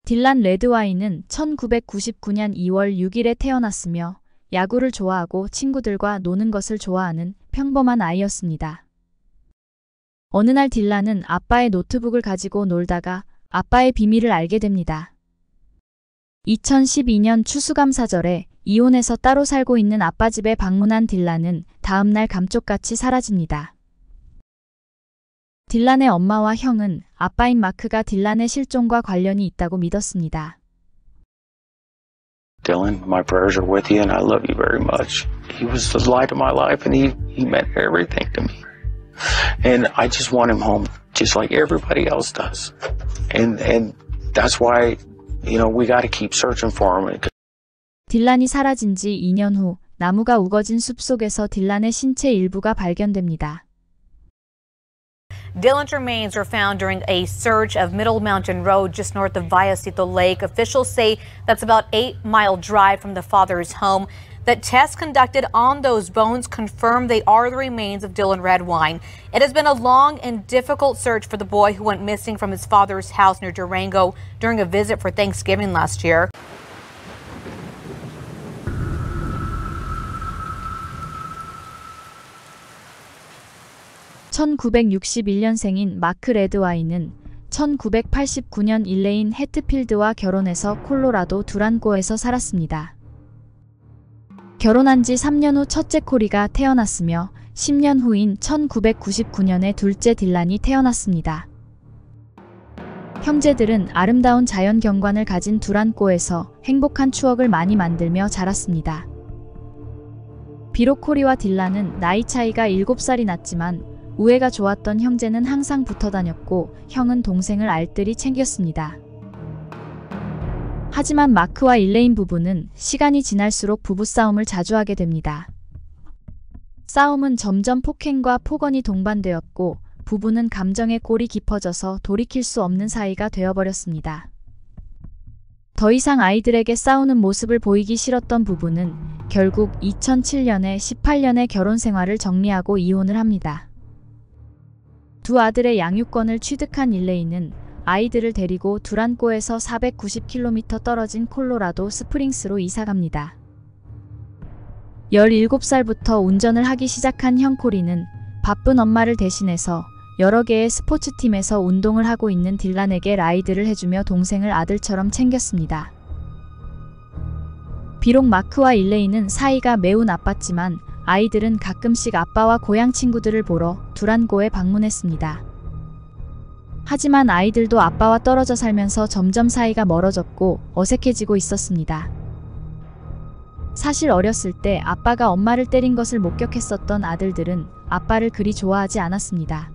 딜란 레드와인은 1999년 2월 6일에 태어났으며 야구를 좋아하고 친구들과 노는 것을 좋아하는 평범한 아이였습니다. 어느 날 딜란은 아빠의 노트북을 가지고 놀다가 아빠의 비밀을 알게 됩니다. 2012년 추수감사절에 이혼해서 따로 살고 있는 아빠 집에 방문한 딜란은 다음 날 감쪽같이 사라집니다. 딜란의 엄마와 형은 아빠인 마크가 딜란의 실종과 관련이 있다고 믿었습니다. Dylan, my prayers are with you and I love you very much. He was the light of my life and he meant everything to me. And I just want him home just like everybody else does. And that's why, we got to keep searching for him. 딜란이 사라진 지 2년 후 나무가 우거진 숲속에서 딜란의 신체 일부가 발견됩니다. Dylan's remains were found during a search of Middle Mountain Road just north of Vallecito Lake. Officials say that's about 8-mile drive from the father's home. The tests conducted on those bones confirm they are the remains of Dylan Redwine. It has been a long and difficult search for the boy who went missing from his father's house near Durango during a visit for Thanksgiving last year. (1961년생인) 마크 레드와인은 1989년 일레인 해트필드와 결혼해서 콜로라도 두란고에서 살았습니다. 결혼한 지 3년 후 첫째 코리가 태어났으며 10년 후인 1999년에 둘째 딜란이 태어났습니다. 형제들은 아름다운 자연 경관을 가진 두란고에서 행복한 추억을 많이 만들며 자랐습니다. 비록 코리와 딜란은 나이 차이가 7살이 났지만 우애가 좋았던 형제는 항상 붙어 다녔고 형은 동생을 알뜰히 챙겼습니다. 하지만 마크와 일레인 부부는 시간이 지날수록 부부싸움을 자주 하게 됩니다. 싸움은 점점 폭행과 폭언이 동반되었고 부부는 감정의 골이 깊어져서 돌이킬 수 없는 사이가 되어버렸습니다. 더 이상 아이들에게 싸우는 모습을 보이기 싫었던 부부는 결국 2007년에 18년의 결혼 생활을 정리하고 이혼을 합니다. 두 아들의 양육권을 취득한 일레인은 아이들을 데리고 두란고에서 490km 떨어진 콜로라도 스프링스로 이사갑니다. 17살부터 운전을 하기 시작한 형 코리는 바쁜 엄마를 대신해서 여러 개의 스포츠팀에서 운동을 하고 있는 딜란에게 라이드를 해주며 동생을 아들처럼 챙겼습니다. 비록 마크와 일레인은 사이가 매우 나빴지만 아이들은 가끔씩 아빠와 고향 친구들을 보러 두란고에 방문했습니다. 하지만 아이들도 아빠와 떨어져 살면서 점점 사이가 멀어졌고 어색해지고 있었습니다. 사실 어렸을 때 아빠가 엄마를 때린 것을 목격했었던 아들들은 아빠를 그리 좋아하지 않았습니다.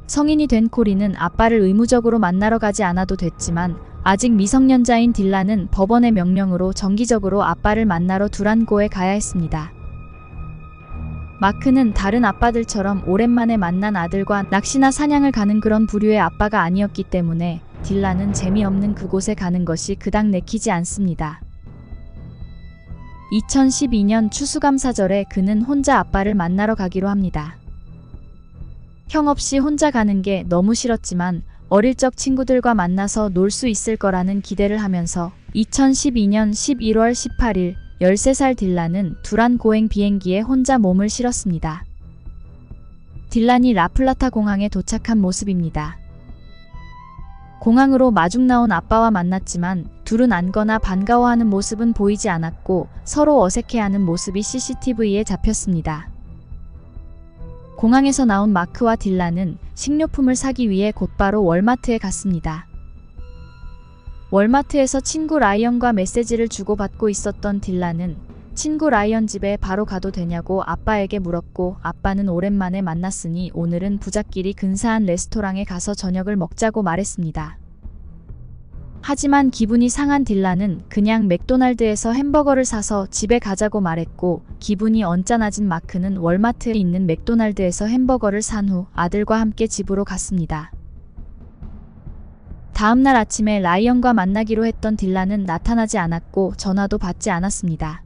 성인이 된 코리는 아빠를 의무적으로 만나러 가지 않아도 됐지만 아직 미성년자인 딜란은 법원의 명령으로 정기적으로 아빠를 만나러 두란고에 가야 했습니다. 마크는 다른 아빠들처럼 오랜만에 만난 아들과 낚시나 사냥을 가는 그런 부류의 아빠가 아니었기 때문에 딜란은 재미없는 그곳에 가는 것이 그닥 내키지 않습니다. 2012년 추수감사절에 그는 혼자 아빠를 만나러 가기로 합니다. 형 없이 혼자 가는 게 너무 싫었지만 어릴 적 친구들과 만나서 놀 수 있을 거라는 기대를 하면서 2012년 11월 18일 13살 딜란은 두란고행 비행기에 혼자 몸을 실었습니다. 딜란이 라플라타 공항에 도착한 모습입니다. 공항으로 마중 나온 아빠와 만났지만 둘은 안거나 반가워하는 모습은 보이지 않았고 서로 어색해하는 모습이 CCTV에 잡혔습니다. 공항에서 나온 마크와 딜란은 식료품을 사기 위해 곧바로 월마트에 갔습니다. 월마트에서 친구 라이언과 메시지를 주고받고 있었던 딜란은 친구 라이언 집에 바로 가도 되냐고 아빠에게 물었고 아빠는 오랜만에 만났으니 오늘은 부자끼리 근사한 레스토랑에 가서 저녁을 먹자고 말했습니다. 하지만 기분이 상한 딜란은 그냥 맥도날드에서 햄버거를 사서 집에 가자고 말했고 기분이 언짢아진 마크는 월마트에 있는 맥도날드에서 햄버거를 산 후 아들과 함께 집으로 갔습니다. 다음날 아침에 라이언과 만나기로 했던 딜란은 나타나지 않았고 전화도 받지 않았습니다.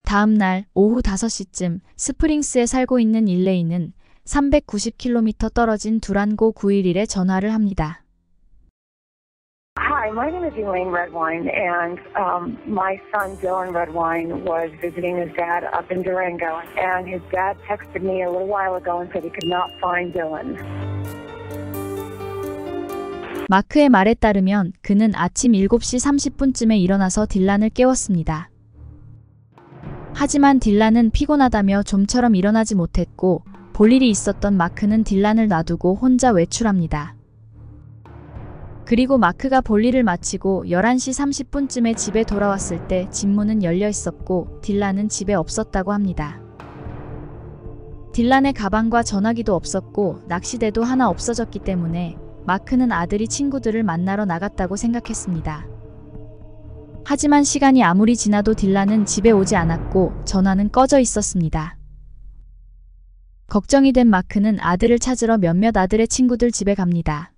다음날 오후 5시쯤 스프링스에 살고 있는 일레인은 390km 떨어진 두란고 911에 전화를 합니다. Hi, my name is Elaine Redwine, and my son Dylan Redwine was visiting his dad up in Durango, and his dad texted me a little while ago and said he could not find Dylan. 마크의 말에 따르면 그는 아침 7시 30분쯤에 일어나서 딜란을 깨웠습니다. 하지만 딜란은 피곤하다며 좀처럼 일어나지 못했고 볼 일이 있었던 마크는 딜란을 놔두고 혼자 외출합니다. 그리고 마크가 볼 일을 마치고 11시 30분쯤에 집에 돌아왔을 때 집 문은 열려 있었고 딜란은 집에 없었다고 합니다. 딜란의 가방과 전화기도 없었고 낚시대도 하나 없어졌기 때문에 마크는 아들이 친구들을 만나러 나갔다고 생각했습니다. 하지만 시간이 아무리 지나도 딜란은 집에 오지 않았고 전화는 꺼져 있었습니다. 걱정이 된 마크는 아들을 찾으러 몇몇 아들의 친구들 집에 갑니다.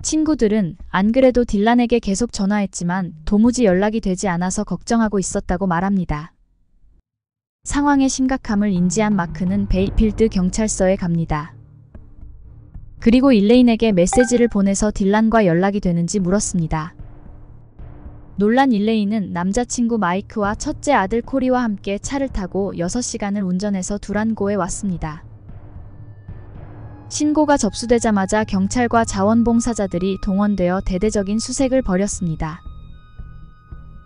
친구들은 안 그래도 딜란에게 계속 전화했지만 도무지 연락이 되지 않아서 걱정하고 있었다고 말합니다. 상황의 심각함을 인지한 마크는 베이필드 경찰서에 갑니다. 그리고 일레인에게 메시지를 보내서 딜란과 연락이 되는지 물었습니다. 놀란 일레인은 남자친구 마이크와 첫째 아들 코리와 함께 차를 타고 6시간을 운전해서 두란고에 왔습니다. 신고가 접수되자마자 경찰과 자원봉사자들이 동원되어 대대적인 수색을 벌였습니다.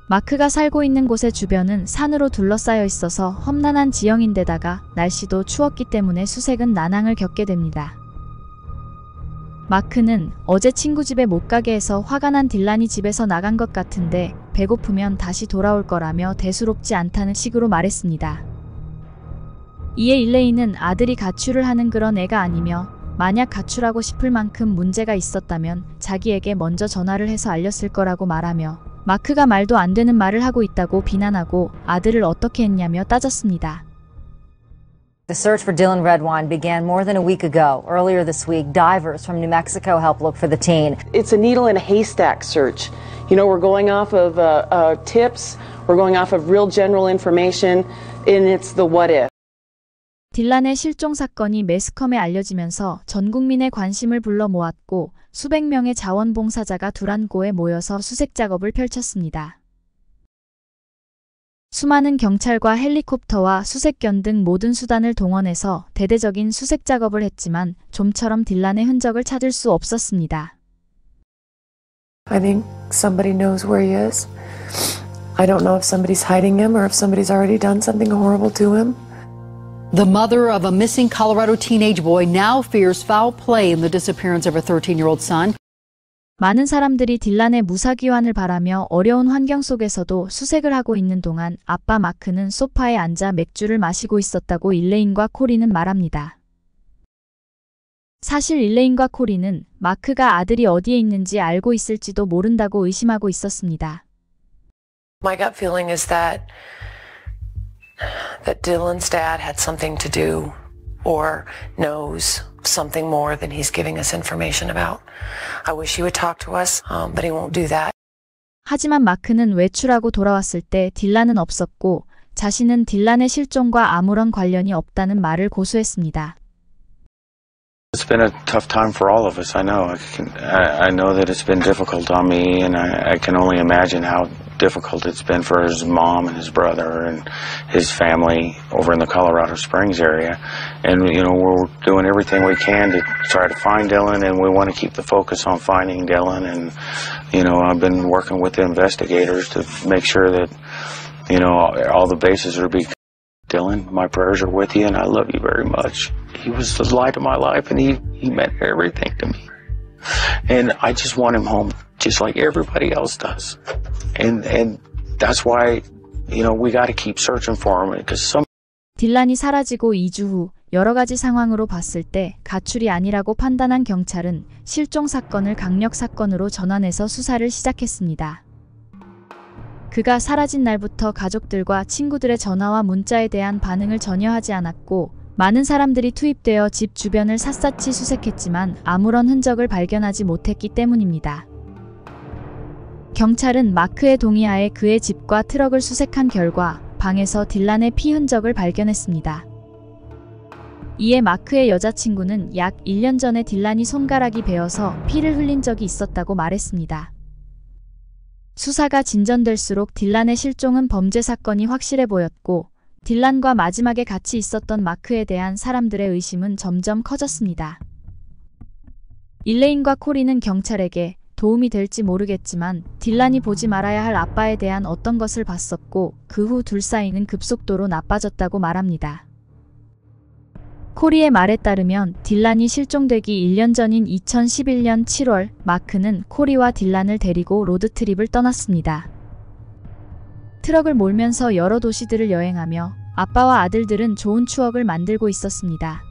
마크가 살고 있는 곳의 주변은 산으로 둘러싸여 있어서 험난한 지형인데다가 날씨도 추웠기 때문에 수색은 난항을 겪게 됩니다. 마크는 어제 친구 집에 못 가게 해서 화가 난 딜란이 집에서 나간 것 같은데 배고프면 다시 돌아올 거라며 대수롭지 않다는 식으로 말했습니다. 이에 일레인은 아들이 가출을 하는 그런 애가 아니며 만약 가출하고 싶을 만큼 문제가 있었다면 자기에게 먼저 전화를 해서 알렸을 거라고 말하며 마크가 말도 안 되는 말을 하고 있다고 비난하고 아들을 어떻게 했냐며 따졌습니다. The search for Dylan Redwine began more than a week ago. Earlier this week, divers from New Mexico helped look for the teen. It's a needle in a haystack search. You know, we're going off of tips, we're going off of real general information, and it's the what if. 딜란의 실종 사건이 매스컴에 알려지면서 전 국민의 관심을 불러 모았고 수백 명의 자원봉사자가 두란고에 모여서 수색 작업을 펼쳤습니다. 수많은 경찰과 헬리콥터와 수색견 등 모든 수단을 동원해서 대대적인 수색 작업을 했지만 좀처럼 딜란의 흔적을 찾을 수 없었습니다. I think somebody knows where he is. I don't know if somebody's hiding him or if somebody's already done something horrible to him. The mother of a missing Colorado teenage boy now fears foul play in the disappearance of her 13-year-old son. 많은 사람들이 딜란의 무사귀환을 바라며 어려운 환경 속에서도 수색을 하고 있는 동안 아빠 마크는 소파에 앉아 맥주를 마시고 있었다고 일레인과 코리는 말합니다. 사실 일레인과 코리는 마크가 아들이 어디에 있는지 알고 있을지도 모른다고 의심하고 있었습니다. My gut feeling is that Dylan's dad had something to do or knows something more than he's giving us information about. I wish he would talk to us, but he won't do that. 하지만 마크는 외출하고 돌아왔을 때 딜란은 없었고 자신은 딜란의 실종과 아무런 관련이 없다는 말을 고수했습니다. It's been a tough time for all of us. I know. I know that it's been difficult on me, and I can only imagine how difficult it's been for his mom and his brother and his family over in the Colorado Springs area. And, you know, we're doing everything we can to try to find Dylan, and we want to keep the focus on finding Dylan. And, you know, I've been working with the investigators to make sure that, you know, all the bases are being Dylan, my prayers are with you, and I love you very much. He was the light of my life, and he meant everything to me. And I just want him home, just like everybody else does. And that's why, you know, we got to keep searching for him, because some. 딜란이 사라지고 2주 후 여러 가지 상황으로 봤을 때 가출이 아니라고 판단한 경찰은 실종 사건을 강력 사건으로 전환해서 수사를 시작했습니다. 그가 사라진 날부터 가족들과 친구들의 전화와 문자에 대한 반응을 전혀 하지 않았고 많은 사람들이 투입되어 집 주변을 샅샅이 수색했지만 아무런 흔적을 발견하지 못했기 때문입니다. 경찰은 마크의 동의하에 그의 집과 트럭을 수색한 결과 방에서 딜란의 피 흔적을 발견했습니다. 이에 마크의 여자친구는 약 1년 전에 딜란이 손가락이 베어서 피를 흘린 적이 있었다고 말했습니다. 수사가 진전될수록 딜란의 실종은 범죄 사건이 확실해 보였고 딜란과 마지막에 같이 있었던 마크에 대한 사람들의 의심은 점점 커졌습니다. 일레인과 코리는 경찰에게 도움이 될지 모르겠지만 딜란이 보지 말아야 할 아빠에 대한 어떤 것을 봤었고 그 후 둘 사이는 급속도로 나빠졌다고 말합니다. 코리의 말에 따르면 딜란이 실종되기 1년 전인 2011년 7월 마크는 코리와 딜란을 데리고 로드트립을 떠났습니다. 트럭을 몰면서 여러 도시들을 여행하며 아빠와 아들들은 좋은 추억을 만들고 있었습니다.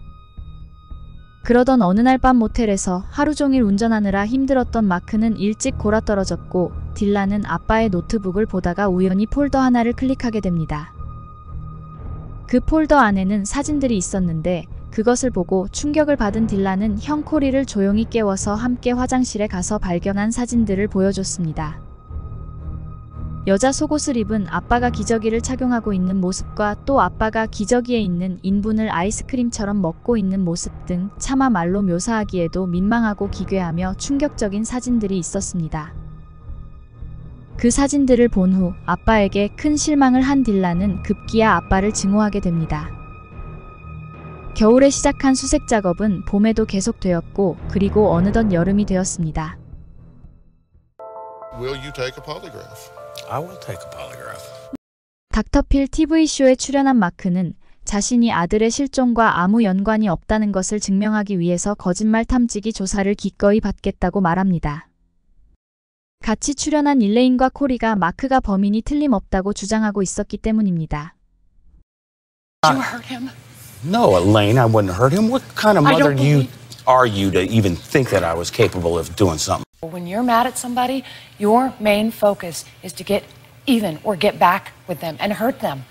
그러던 어느 날 밤 모텔에서 하루 종일 운전하느라 힘들었던 마크는 일찍 골아떨어졌고 딜란은 아빠의 노트북을 보다가 우연히 폴더 하나를 클릭하게 됩니다. 그 폴더 안에는 사진들이 있었는데 그것을 보고 충격을 받은 딜란은 형 코리를 조용히 깨워서 함께 화장실에 가서 발견한 사진들을 보여줬습니다. 여자 속옷을 입은 아빠가 기저귀를 착용하고 있는 모습과 또 아빠가 기저귀에 있는 인분을 아이스크림처럼 먹고 있는 모습 등 차마 말로 묘사하기에도 민망하고 기괴하며 충격적인 사진들이 있었습니다. 그 사진들을 본 후 아빠에게 큰 실망을 한 딜란은 급기야 아빠를 증오하게 됩니다. 겨울에 시작한 수색 작업은 봄에도 계속되었고 그리고 어느덧 여름이 되었습니다. Will you take a polygraph? I will take a polygraph. 닥터필 TV쇼에 출연한 마크는 자신이 아들의 실종과 아무 연관이 없다는 것을 증명하기 위해서 거짓말 탐지기 조사를 기꺼이 받겠다고 말합니다. 같이 출연한 일레인과 코리가 마크가 범인이 틀림없다고 주장하고 있었기 때문입니다. Did you hurt him? No, Elaine, I wouldn't hurt him. What kind of mother are you to even think that I was capable of doing something? When you're mad at somebody, your main focus is to get even or get back with them and hurt them.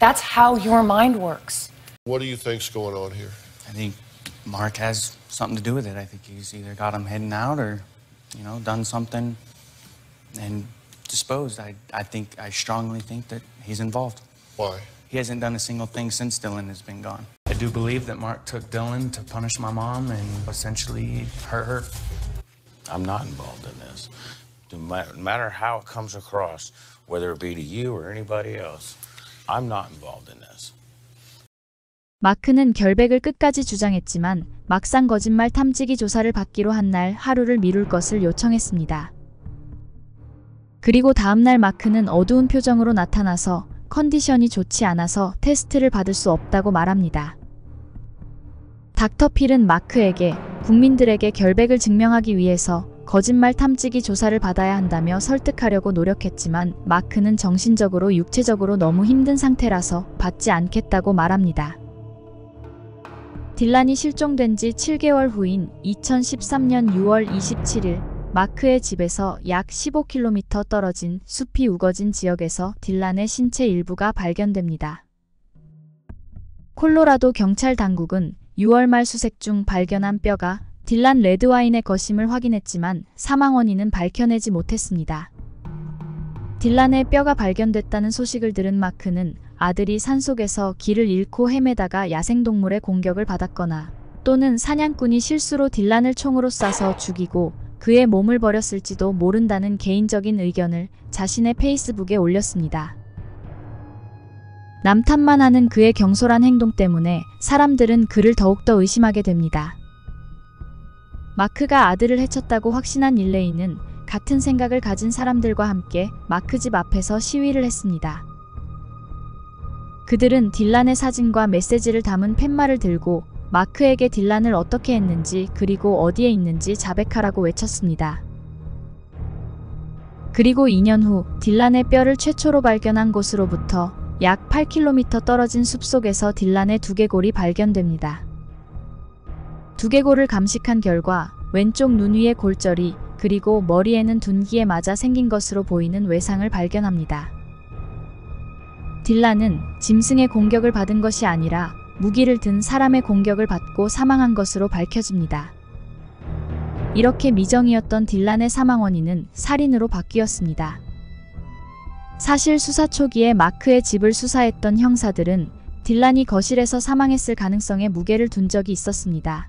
That's how your mind works. What do you think's going on here? I think Mark has something to do with it. I think he's either got him heading out or, done something and disposed. I strongly think that he's involved. Why? He hasn't done a single thing since Dylan has been gone. I do believe that Mark took Dylan to punish my mom and essentially hurt her. I'm not involved in this. No matter how it comes across, whether it be to you or anybody else, I'm not involved in this. 마크는 결백을 끝까지 주장했지만 막상 거짓말 탐지기 조사를 받기로 한 날 하루를 미룰 것을 요청했습니다. 그리고 다음날 마크는 어두운 표정으로 나타나서 컨디션이 좋지 않아서 테스트를 받을 수 없다고 말합니다. 닥터필은 마크에게 국민들에게 결백을 증명하기 위해서 거짓말 탐지기 조사를 받아야 한다며 설득하려고 노력했지만 마크는 정신적으로 육체적으로 너무 힘든 상태라서 받지 않겠다고 말합니다. 딜란이 실종된 지 7개월 후인 2013년 6월 27일 마크의 집에서 약 15km 떨어진 숲이 우거진 지역에서 딜란의 신체 일부가 발견됩니다. 콜로라도 경찰 당국은 6월 말 수색 중 발견한 뼈가 딜란 레드와인의 것임을 확인했지만 사망 원인은 밝혀내지 못했습니다. 딜란의 뼈가 발견됐다는 소식을 들은 마크는 아들이 산속에서 길을 잃고 헤매다가 야생동물의 공격을 받았거나 또는 사냥꾼이 실수로 딜란을 총으로 쏴서 죽이고 그의 몸을 버렸을지도 모른다는 개인적인 의견을 자신의 페이스북에 올렸습니다. 남탓만 하는 그의 경솔한 행동 때문에 사람들은 그를 더욱더 의심하게 됩니다. 마크가 아들을 해쳤다고 확신한 일레인은 같은 생각을 가진 사람들과 함께 마크 집 앞에서 시위를 했습니다. 그들은 딜란의 사진과 메시지를 담은 팻말을 들고 마크에게 딜란을 어떻게 했는지 그리고 어디에 있는지 자백하라고 외쳤습니다. 그리고 2년 후 딜란의 뼈를 최초로 발견한 곳으로부터 약 8km 떨어진 숲속에서 딜란의 두개골이 발견됩니다. 두개골을 감식한 결과 왼쪽 눈 위의 골절이 그리고 머리에는 둔기에 맞아 생긴 것으로 보이는 외상을 발견합니다. 딜란은 짐승의 공격을 받은 것이 아니라 무기를 든 사람의 공격을 받고 사망한 것으로 밝혀집니다. 이렇게 미정이었던 딜란의 사망 원인은 살인으로 바뀌었습니다. 사실 수사 초기에 마크의 집을 수사했던 형사들은 딜란이 거실에서 사망했을 가능성에 무게를 둔 적이 있었습니다.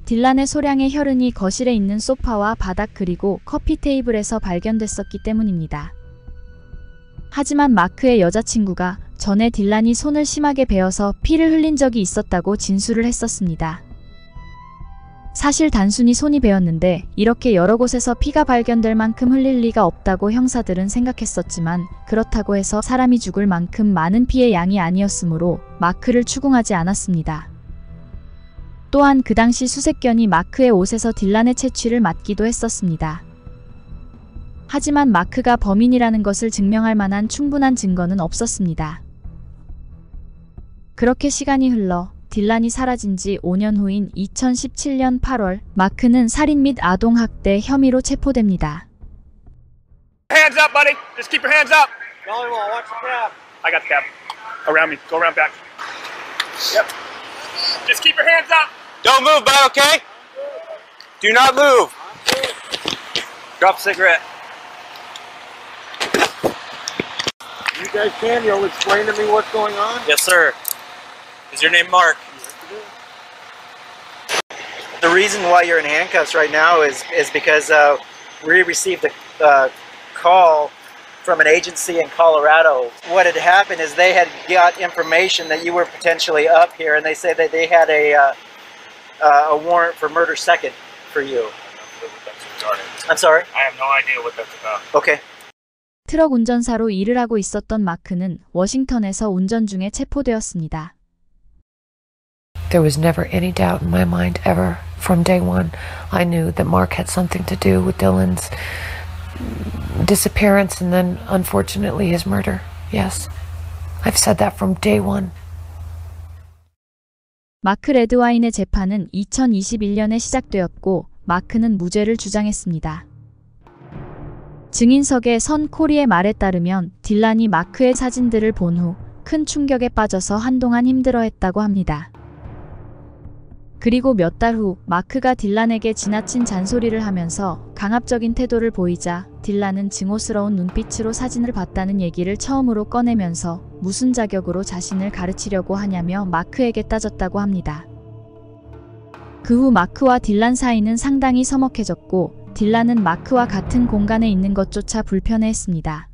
딜란의 소량의 혈흔이 거실에 있는 소파와 바닥 그리고 커피 테이블에서 발견됐었기 때문입니다. 하지만 마크의 여자친구가 전에 딜란이 손을 심하게 베어서 피를 흘린 적이 있었다고 진술을 했었습니다. 사실 단순히 손이 베었는데 이렇게 여러 곳에서 피가 발견될 만큼 흘릴 리가 없다고 형사들은 생각했었지만 그렇다고 해서 사람이 죽을 만큼 많은 피의 양이 아니었으므로 마크를 추궁하지 않았습니다. 또한 그 당시 수색견이 마크의 옷에서 딜란의 채취를 맡기도 했었습니다. 하지만 마크가 범인이라는 것을 증명할 만한 충분한 증거는 없었습니다. 그렇게 시간이 흘러 딜란이 사라진 지 5년 후인 2017년 8월, 마크는 살인 및 아동학대 혐의로 체포됩니다. Hands up, buddy. Just keep your hands up. Watch the cab. I got the cab. Around me. Go around back. Yep. Just keep your hands up. Don't move, bud, okay? Do not move. Drop a cigarette. You guys can, you'll explain to me what's going on? Yes, sir. Is your name Mark? The reason why you're in handcuffs right now is because we received a call from an agency in Colorado. What had happened is they had got information that you were potentially up here, and they said that they had a warrant for murder second for you. I'm sorry? I have no idea what that's about. Okay. 트럭 운전사로 일을 하고 있었던 마크는 워싱턴에서 운전 중에 체포되었습니다. There was never any doubt in my mind ever. From day one, I knew that Mark had something to do with Dylan's disappearance and then, unfortunately, his murder. Yes, I've said that from day one. 마크 레드와인의 재판은 2021년에 시작되었고 마크는 무죄를 주장했습니다. 증인석의 선 코리의 말에 따르면 딜란이 마크의 사진들을 본 후 큰 충격에 빠져서 한동안 힘들어했다고 합니다. 그리고 몇 달 후 마크가 딜란에게 지나친 잔소리를 하면서 강압적인 태도를 보이자 딜란은 증오스러운 눈빛으로 사진을 봤다는 얘기를 처음으로 꺼내면서 무슨 자격으로 자신을 가르치려고 하냐며 마크에게 따졌다고 합니다. 그 후 마크와 딜란 사이는 상당히 서먹해졌고 딜란은 마크와 같은 공간에 있는 것조차 불편해했습니다.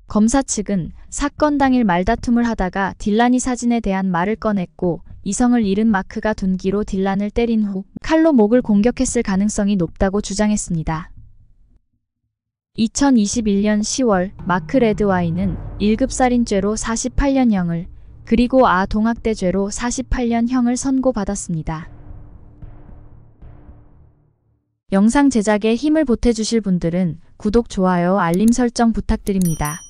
검사 측은 사건 당일 말다툼을 하다가 딜란이 사진에 대한 말을 꺼냈고 이성을 잃은 마크가 둔기로 딜란을 때린 후 칼로 목을 공격했을 가능성이 높다고 주장했습니다. 2021년 10월 마크 레드와인은 1급 살인죄로 48년형을 그리고 아동학대죄로 48년형을 선고받았습니다. 영상 제작에 힘을 보태주실 분들은 구독, 좋아요, 알림 설정 부탁드립니다.